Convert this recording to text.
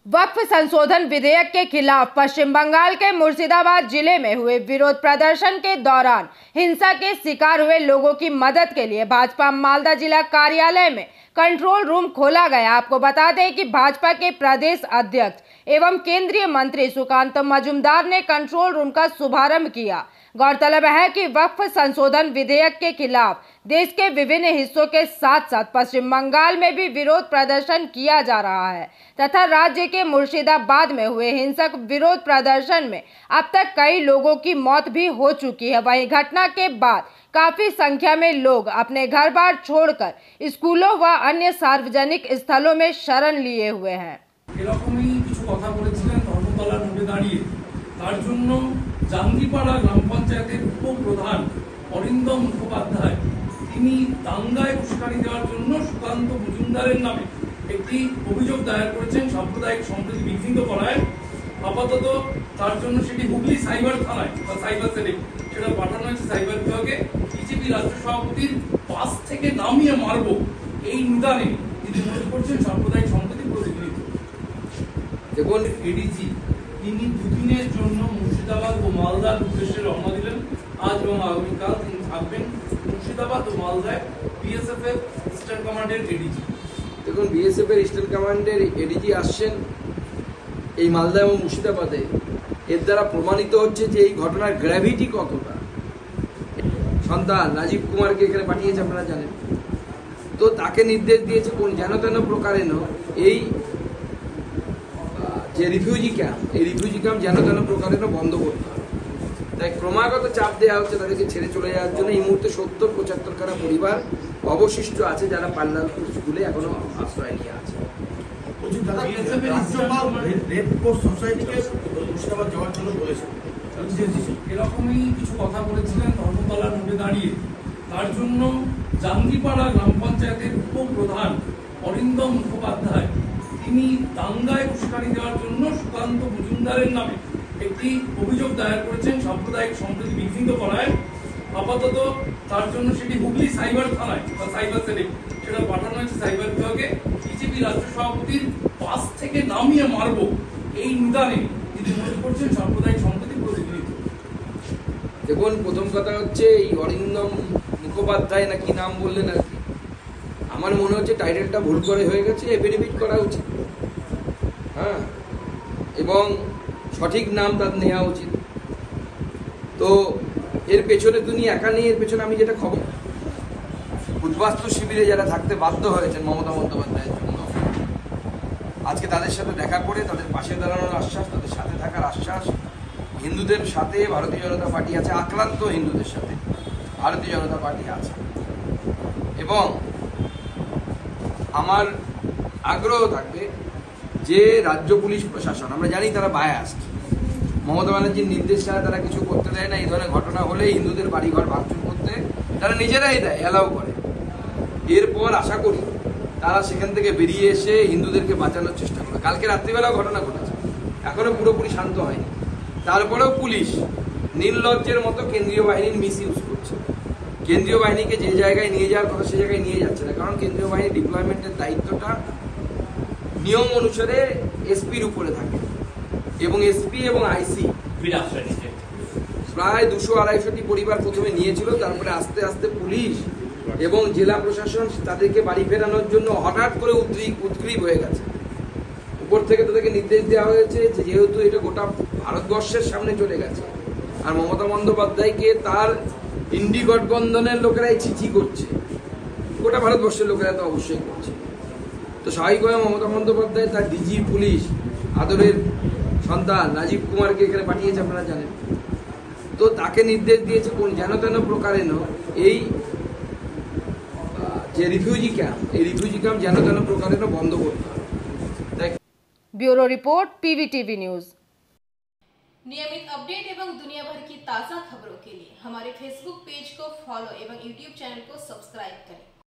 वक्फ संशोधन विधेयक के खिलाफ पश्चिम बंगाल के मुर्शिदाबाद जिले में हुए विरोध प्रदर्शन के दौरान हिंसा के शिकार हुए लोगों की मदद के लिए भाजपा मालदा जिला कार्यालय में कंट्रोल रूम खोला गया। आपको बता दें कि भाजपा के प्रदेश अध्यक्ष एवं केंद्रीय मंत्री सुकांत मजूमदार ने कंट्रोल रूम का शुभारंभ किया। गौरतलब है कि वक्फ संशोधन विधेयक के खिलाफ देश के विभिन्न हिस्सों के साथ साथ पश्चिम बंगाल में भी विरोध प्रदर्शन किया जा रहा है तथा राज्य के मुर्शिदाबाद में हुए हिंसक विरोध प्रदर्शन में अब तक कई लोगों की मौत भी हो चुकी है। वहीं घटना के बाद काफी संख्या में लोग अपने घर बार छोड़कर स्कूलों व अन्य सार्वजनिक स्थलों में शरण लिए हुए हैं। জাঙ্গিপাড়া গ্রাম পঞ্চায়েতের উপপ্রধান অরিন্দম মুখোপাধ্যায় তিনি দাঙ্গায় উস্কানি দেওয়ার জন্য সুকান্ত মজুমদারের নামে একটি অভিযোগ দায়ের করেছেন সাম্প্রদায়িক সম্প্রীতি বিঘ্নিত করায়। আপাতত তার জন্য সেটি হুগলি সাইবার থানায় বা সাইবার সেলে সেটা পাঠানো হয়েছে সাইবার বিভাগে। বিজেপি রাজ্য সভাপতির পাশ থেকে নামিয়ে মারব এই নিদানে তিনি মনে করছেন সাম্প্রদায়িক সম্প্রীতি প্রতিনিধিত্ব। দেখুন, এডিজি তিনি দুদিনের জন্য মুর্শিদাবাদ ও মালদার উদ্দেশ্যে রওনা দিলেন। আজ এবং আগামীকাল তিনি থাকবেন মুর্শিদাবাদ ও মালদায় বিএসএফ এর ইস্টার্ন কমান্ডের এডিজি। দেখুন, বিএসএফ এর ইস্টার্ন কমান্ডের এডিজি আসছেন এই মালদা এবং মুর্শিদাবাদে। এর দ্বারা প্রমাণিত হচ্ছে যে এই ঘটনার গ্র্যাভিটি কতটা। সন্তান রাজীব কুমারকে এখানে পাঠিয়েছে, আপনারা জানেন। তো তাকে নির্দেশ দিয়েছে কোন যেন তেন প্রকারেণ এই যে রিফিউজি ক্যাম্প, এই রিফিউজি ক্যাম্প যেন তেন প্রকারেণ বন্ধ করতে হবে। তাই ক্রমাগত চাপ দেওয়া হচ্ছে তাদেরকে ছেড়ে চলে যাওয়ার জন্য। এই মুহূর্তে ৭০-৭৫ খানা পরিবার অবশিষ্ট আছে যারা পাল্লালপুর স্কুলে এখনো আশ্রয় নিয়ে আছে। এরকমই কিছু কথা বলেছিলেন ধর্মতলার মোড়ে দাঁড়িয়ে। তার জন্য জাঙ্গিপাড়া গ্রাম পঞ্চায়েতের উপপ্রধান অরিন্দম মুখোপাধ্যায় তিনি দাঙ্গায় উস্কানি দেওয়ার জন্য সুকান্ত মজুমদারের নামে একটি অভিযোগ দায়ের করেছেন সাম্প্রদায়িক সম্প্রীতি বিঘ্নিত করায়। আপাতত তার জন্য সেটি হুগলি সাইবার থানায় বা সাইবার সেলে সেটা পাঠানো হয়েছে সাইবার বিভাগে। বিজেপি রাজ্য সভাপতির পাশ থেকে নামিয়ে মারব এই নিদানে তিনি মনে করছেন সাম্প্রদায়িক সম্প্রীতি প্রতিনিধিত্ব। দেখুন, প্রথম কথা হচ্ছে এই অরিন্দম মুখোপাধ্যায় না কি নাম বললেন আর কি, আমার মনে হচ্ছে টাইটেলটা ভুল করে হয়ে গেছে। এফিডেভিট করা উচিত, হ্যাঁ, এবং সঠিক নাম তার নেওয়া উচিত। তো এর পেছনে তিনি একা নেই, এর পেছনে আমি যেটা খবর, উদ্বাস্তু শিবিরে যারা থাকতে বাধ্য হয়েছেন মমতা বন্দ্যোপাধ্যায়ের জন্য, আজকে তাদের সাথে দেখা করে তাদের পাশে দাঁড়ানোর আশ্বাস, তাদের সাথে থাকার আশ্বাস। হিন্দুদের সাথে ভারতীয় জনতা পার্টি আছে, আক্রান্ত হিন্দুদের সাথে ভারতীয় জনতা পার্টি আছে। এবং আমার আগ্রহ থাকবে যে রাজ্য পুলিশ প্রশাসন, আমরা জানি তারা বায়াস্ট, মমতা ব্যানার্জির নির্দেশ ছাড়া তারা কিছু করতে দেয় না। এই ধরনের ঘটনা হলে হিন্দুদের বাড়িঘর ভাঙচুর করতে তারা নিজেরাই দেয়, অ্যালাউ করে। এরপর আশা করি তারা সেখান থেকে বেরিয়ে এসে হিন্দুদেরকে বাঁচানোর চেষ্টা করে। কালকে রাত্রিবেলাও ঘটনা ঘটেছে, এখনো পুরোপুরি শান্ত হয়নি। তারপরেও পুলিশ নির্লজ্জের মতো কেন্দ্রীয় বাহিনীর মিস ইউজ করছে। কেন্দ্রীয় বাহিনীকে যে জায়গায় নিয়ে যাওয়ার কথা সে জায়গায় নিয়ে যাচ্ছে না, কারণ কেন্দ্রীয় বাহিনী ডিপ্লয়মেন্টের দায়িত্বটা নিয়ম অনুসারে এসপির উপরে থাকে এবং এসপি এবং আইসি প্রায় ২০০-২৫০টি পরিবার প্রথমে নিয়েছিল। তারপরে আস্তে আস্তে পুলিশ এবং জেলা প্রশাসন তাদেরকে বাড়ি ফেরানোর জন্য হঠাৎ করে উদ্গ্রীব হয়ে গেছে। উপর থেকে তাদেরকে নির্দেশ দেওয়া হয়েছে যে যেহেতু এটা গোটা ভারতবর্ষের সামনে চলে গেছে আর মমতা বন্দ্যোপাধ্যায়কে তার ইন্ডি গঠবন্ধনের লোকেরাই চিঠি করছে, গোটা ভারতবর্ষের লোকেরা তো অবশ্যই করছে। তো স্বাভাবিকভাবে মমতা বন্দ্যোপাধ্যায় তার ডিজি পুলিশ আদরের সন্তান রাজীব কুমারকে এখানে পাঠিয়েছে, আপনারা জানেন। তো তাকে নির্দেশ দিয়েছে কোন যেন তেন প্রকারেণ এই যে রিফিউজি ক্যাম্প, এই রিফিউজি ক্যাম্প যেন তেন প্রকারেণ বন্ধ করতে হবে। Bureau report PVTV news. नियमित अपडेट एवं दुनिया भर की ताज़ा खबरों के लिए हमारे फेसबुक पेज को फॉलो एवं यूट्यूब चैनल को सब्सक्राइब करें।